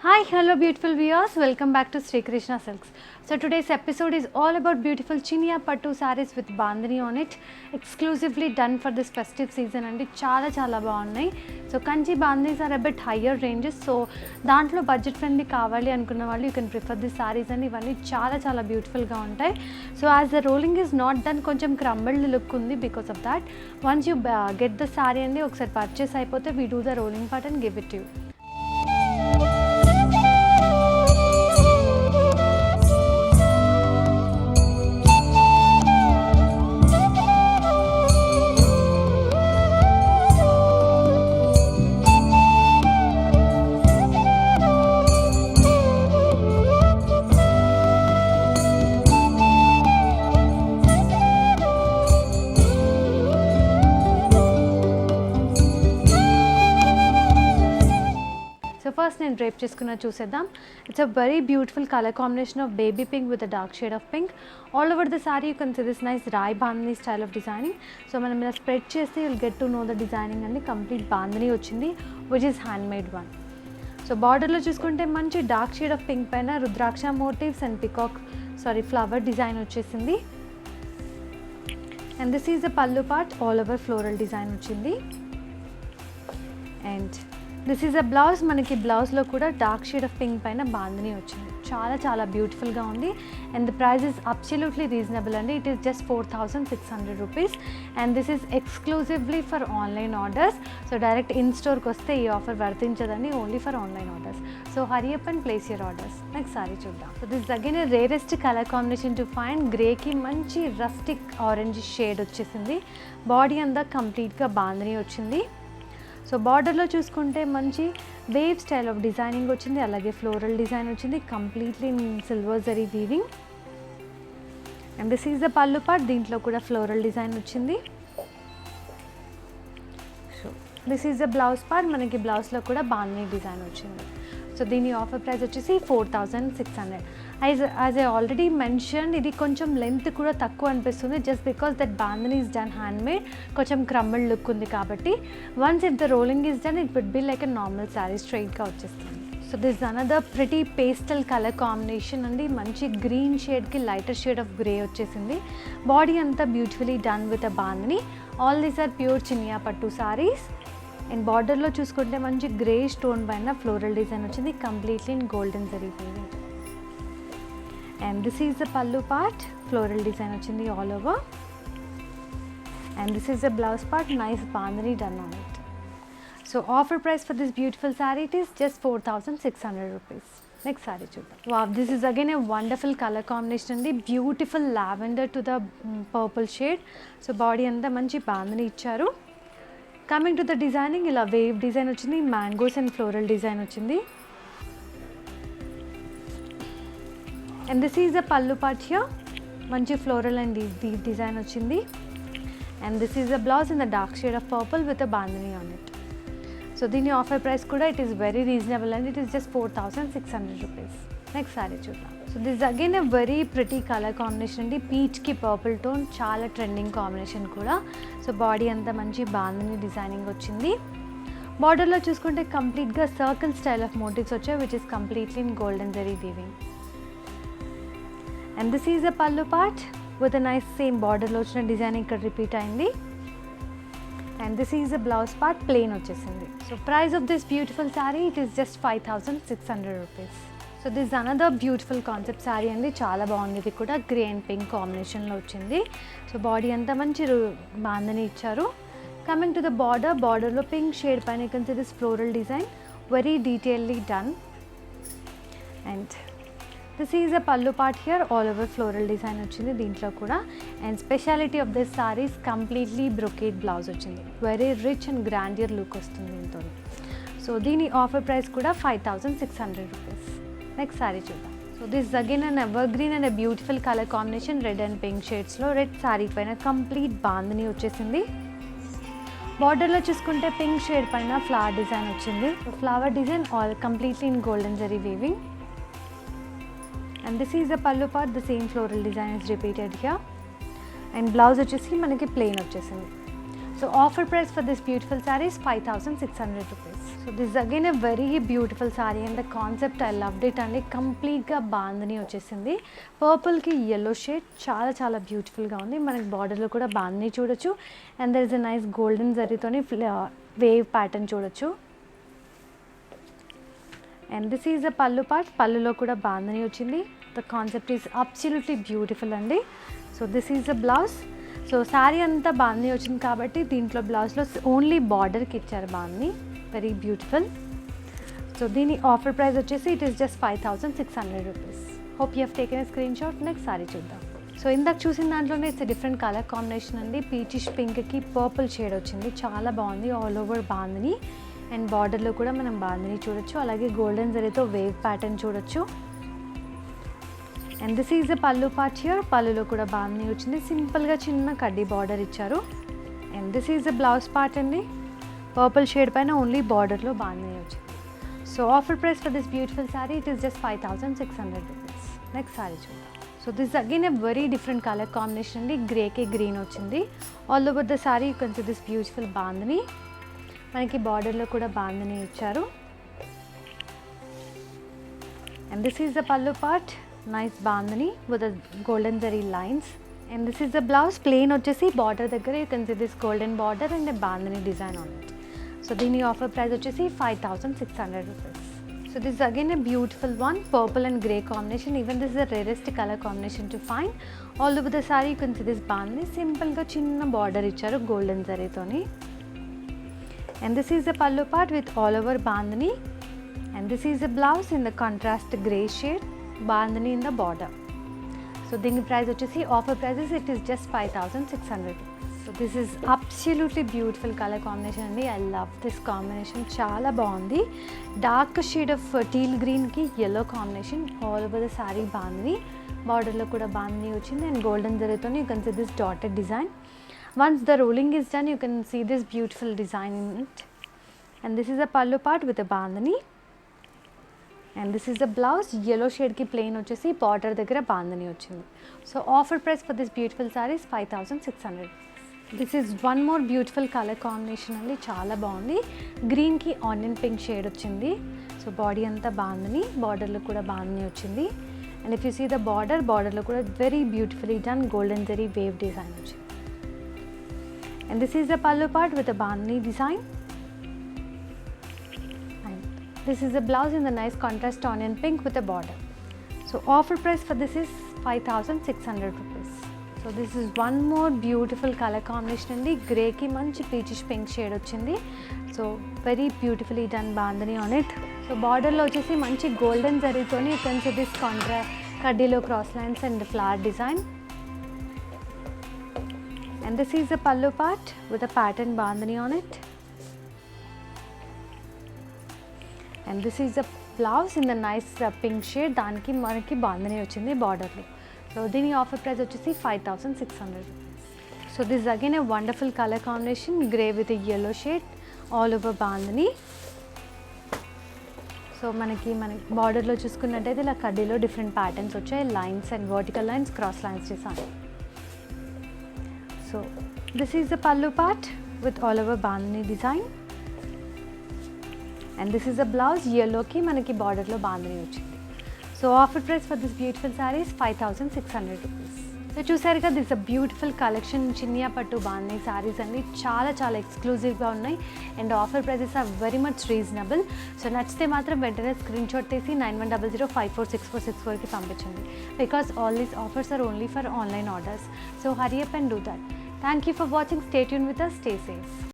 Hi, hello beautiful viewers, welcome back to Sri Krishna Silks. So today's episode is all about beautiful Chiniya Pattu sarees with bandhani on it, exclusively done for this festive season and చాలా బాగున్నాయి. So Kanchi bandhanis are a bit higher ranges, so దాంట్లో budget friendly కావాలి అనుకున్న వాళ్ళు you can prefer this saris అండి. ఇవన్నీ చాలా బ్యూటిఫుల్గా ఉంటాయి. So as the rolling is not done, కొంచెం క్రంబల్డ్ లుక్ ఉంది because of that. Once you get the sorry అండి, ఒకసారి పర్చేస్ అయిపోతే we do the rolling part and give it you. First నేను డ్రేప్ చేసుకున్న చూసేద్దాం. It's a very beautiful colour combination of baby pink with a dark shade of pink. All over the sari you can see this nice రాయ్ bandhani style of designing. So మనం ఇలా spread చేస్తే you'll get to know the designing అండి. Complete bandhani వచ్చింది which is hand made one. So బార్డర్లో చూసుకుంటే మంచి dark shade of pink పైన rudraksha motifs and flower design వచ్చేసింది. And this is the pallu part, all over floral design వచ్చింది. And this is a blouse. మనకి బ్లౌజ్లో కూడా డార్క్ షేడ్ ఆఫ్ పింక్ పైన బాంధనీ వచ్చింది. చాలా బ్యూటిఫుల్గా ఉంది. And the price is absolutely reasonable అండి. It is just 4,600 rupees. And this is exclusively for online orders. So direct in స్టోర్కి వస్తే ఈ ఆఫర్ వర్తించదండి, only for online orders. So hurry up and place your orders. Next sari చూద్దాం. So this again rarest colour combination to find. గ్రేకి మంచి rustic orange shade వచ్చేసింది. Body అంతా కంప్లీట్గా బాంధనీ వచ్చింది. సో బార్డర్లో చూసుకుంటే మంచి వేవ్ స్టైల్ ఆఫ్ డిజైనింగ్ వచ్చింది, అలాగే ఫ్లోరల్ డిజైన్ వచ్చింది, completely silver zari weaving. And this is the pallu part. దీంట్లో కూడా ఫ్లోరల్ డిజైన్ వచ్చింది. So this is the blouse part. మనకి బ్లౌజ్లో కూడా బాంధనీ డిజైన్ వచ్చింది. సో దీని ఆఫర్ ప్రైస్ వచ్చేసి 4,600. యాజ్ ఐ ఆల్రెడీ మెన్షన్, ఇది కొంచెం లెంత్ కూడా తక్కువ అనిపిస్తుంది just because that bandhani is done handmade. కొంచెం క్రంబల్డ్ లుక్ ఉంది కాబట్టి once if the rolling is done it would be like a normal sari, స్ట్రైట్గా వచ్చేస్తుంది. So this another pretty pastel colour combination అండి. మంచి గ్రీన్ షేడ్కి లైటర్ షేడ్ ఆఫ్ గ్రే వచ్చేసింది. Body అంతా beautifully done with a bandhani. All these are pure Chiniya pattu saris. And బార్డర్లో చూసుకుంటే మంచి గ్రే స్టోన్ పైన ఫ్లోరల్ డిజైన్ వచ్చింది, completely in golden zari weaving. And this is the pallu part. Floral design వచ్చింది all over. And this is the blouse part. Nice bandhani done on it. So offer price for this beautiful sari it is just 4,600 rupees. Next sari చూద్దాం. Wow, this is again a wonderful colour combination అండి. Beautiful lavender to the purple shade. So body అంతా మంచి బాంధనీ ఇచ్చారు. Coming to the designing, ఇలా wave design వచ్చింది, mangoes and floral design వచ్చింది. And this is the pallu part here. మంచి floral and weave design వచ్చింది. And this is the blouse in the dark shade of purple with a bandhani on it. So దీని offer price కూడా it is very reasonable and it is just 4,600 rupees. Next sari చూద్దాం. So this again a very pretty colour combination అండి. పీచ్కి purple tone, చాలా trending combination కూడా. So body అంతా మంచి bandhani designing వచ్చింది. బార్డర్లో చూసుకుంటే కంప్లీట్గా సర్కిల్ స్టైల్ ఆఫ్ మోటివ్స్ వచ్చాయి which is completely in golden zari weaving. And this is a pallu part with a nice same బార్డర్లో వచ్చిన డిజైన్ ఇక్కడ రిపీట్ అయింది. And this is a blouse part, plain వచ్చేసింది. So price of this beautiful sari it is just 5,600 rupees. So this another beautiful concept sari అండి. చాలా బాగుంది. ఇది కూడా గ్రే అండ్ పింక్ కాంబినేషన్లో వచ్చింది. సో బాడీ అంతా మంచి బాంధనీ ఇచ్చారు. కమింగ్ టు ద బార్డర్లో పింక్ షేడ్ పైన you can see this floral design, very detailly done. And this is a pallu part here. All over floral design వచ్చింది దీంట్లో కూడా. And speciality of this saris completely brocade blouse వచ్చింది. Very rich and grandeur look వస్తుంది దీంతో. So దీని offer price కూడా 5,600 rupees. Next sari చూద్దాం. So this again an evergreen and beautiful colour combination. Red and pink షేడ్స్లో రెడ్ సారీ పైన complete bandhani వచ్చేసింది. బార్డర్లో చూసుకుంటే పింక్ షేడ్ పైన ఫ్లవర్ డిజైన్ వచ్చింది. Flower design all completely in golden zari weaving. And this is the pallu part. The same floral design is repeated here. And blouse వచ్చేసి మనకి plain వచ్చేసింది. So offer price for this beautiful saree is 5,600 rupees. So this is again a very beautiful saree and the concept I loved it and complete గా బాందని వచ్చేసింది. Purple కి yellow shade చాలా చాలా beautiful గా ఉంది. మనకి బార్డర్ లో కూడా బాందని చూడొచ్చు and there is a nice golden జరీతోని వేవ్ ప్యాటర్న్ చూడొచ్చు. And this is the pallu part. పల్లులో కూడా బాందని వచ్చింది. The concept is absolutely beautiful అండి. So this is the blouse. So sari అంతా బాందని వచ్చింది కాబట్టి దీంట్లో బ్లౌజ్లో ఓన్లీ బార్డర్కి ఇచ్చారు బాందని. Very beautiful. సో దీని ఆఫర్ ప్రైస్ వచ్చేసి it is just 5,600 rupees. Hope you have taken a screenshot. Next sari చూద్దాం. సో ఇందాక చూసిన దాంట్లోనే ఇట్స్ డిఫరెంట్ కలర్ కాంబినేషన్ అండి. పీచిష్ పింక్కి పర్పుల్ షేడ్ వచ్చింది. చాలా బాగుంది. ఆల్ ఓవర్ బాందని అండ్ బార్డర్లో కూడా మనం బాందని చూడొచ్చు. అలాగే గోల్డెన్ జరీతో వేవ్ ప్యాటర్న్ చూడొచ్చు. And this is the pallu part here. పల్లులో కూడా బాందని వచ్చింది. సింపుల్గా చిన్న కడ్డీ బార్డర్ ఇచ్చారు. And this is the blouse part అండి. పర్పుల్ షేడ్ పైన ఓన్లీ బార్డర్లో బాందని వచ్చింది. So offer price for this beautiful sari it is just 5,600 rupees. Next sari చూద్దాం. So this again a very different colour combination అండి. గ్రేకి గ్రీన్ వచ్చింది. All over the sari you can see this beautiful bandhani. మనకి బార్డర్లో కూడా బాందని ఇచ్చారు. And this is the pallu part. Nice bandhani with golden zari lines. And this is the blouse. Plain వచ్చేసి border దగ్గర you can see this golden border and bandhani design on it. So దీని offer price వచ్చేసి 5,600 rupees. So this again a beautiful one. Purple and grey combination. Even this the rarest colour combination to find. All over the sari you can see this bandhani. సింపుల్గా చిన్న border ఇచ్చారు golden జరీతోని. And this is the pallu part with all over bandhani, and this is the blouse in the contrast grey shade, bandhani in the border. So dini price vachesi offer prices it is just 5,600. So this is absolutely beautiful color combination andi. I love this combination. Chaala baagundi. Dark shade of teal green ki yellow combination all over the saree bandhani. Border lo kuda bandhani ochindi and golden zari toni you can see this dotted design. Once the rolling is done, you can see this beautiful design in it. And this is the pallu part with a bandhani. And this is the blouse. Yellow shade ki plain vachesi border daggara bandhani ochindi. So offer price for this beautiful saree is 5,600. This is one more beautiful color combination andi. Chaala baagundi. Green ki onion pink shade ochindi. So body anta bandhani, border lo kuda bandhani ochindi. And if you see the border lo kuda very beautifully done golden zari wave design ochindi. And this is the pallu part with a bandhani design. And this is the blouse in the nice contrast onion pink with a border. So offer price for this is 5,600 rupees. So this is one more beautiful color combination andi. Grey ki manchi peachish pink shade ochindi. So very beautifully done bandhani on it. So border lo vachesi manchi golden zari toni you can see this contrast kaddilo cross lines and the flower design. And this is the pallu part with a pattern bandhani on it. And this is the blouse in the nice pink shade. Daniki manaki bandhani ochindi border lo. So dini offer price vachesi 5,600 rupees. So this is again a wonderful color combination. Grey with a yellow shade all over bandhani. So మనకి బార్డర్లో చూసుకున్నట్టయితే ఇలా కడ్డీలో different patterns వచ్చాయి. Lines and vertical lines cross lines చేశాను. So this is the pallu part with all over bandhani design. And this is the blouse. Yellow ki manaki border lo bandhani ochindi. So offer price for this beautiful saree is 5,600 rupees. So చూసారు కదా, this a beautiful collection. చినియా పట్టు bandhani saris అన్ని చాలా చాలా ఎక్స్క్లూజివ్గా ఉన్నాయి and offer prices are very much reasonable. So నచ్చితే మాత్రం వెంటనే స్క్రీన్ షాట్ తీసి 9100546464కి పంపించండి. Because all these offers are only for online orders. So hurry up and do that. Thank you for watching. Stay tuned with us. Stay safe.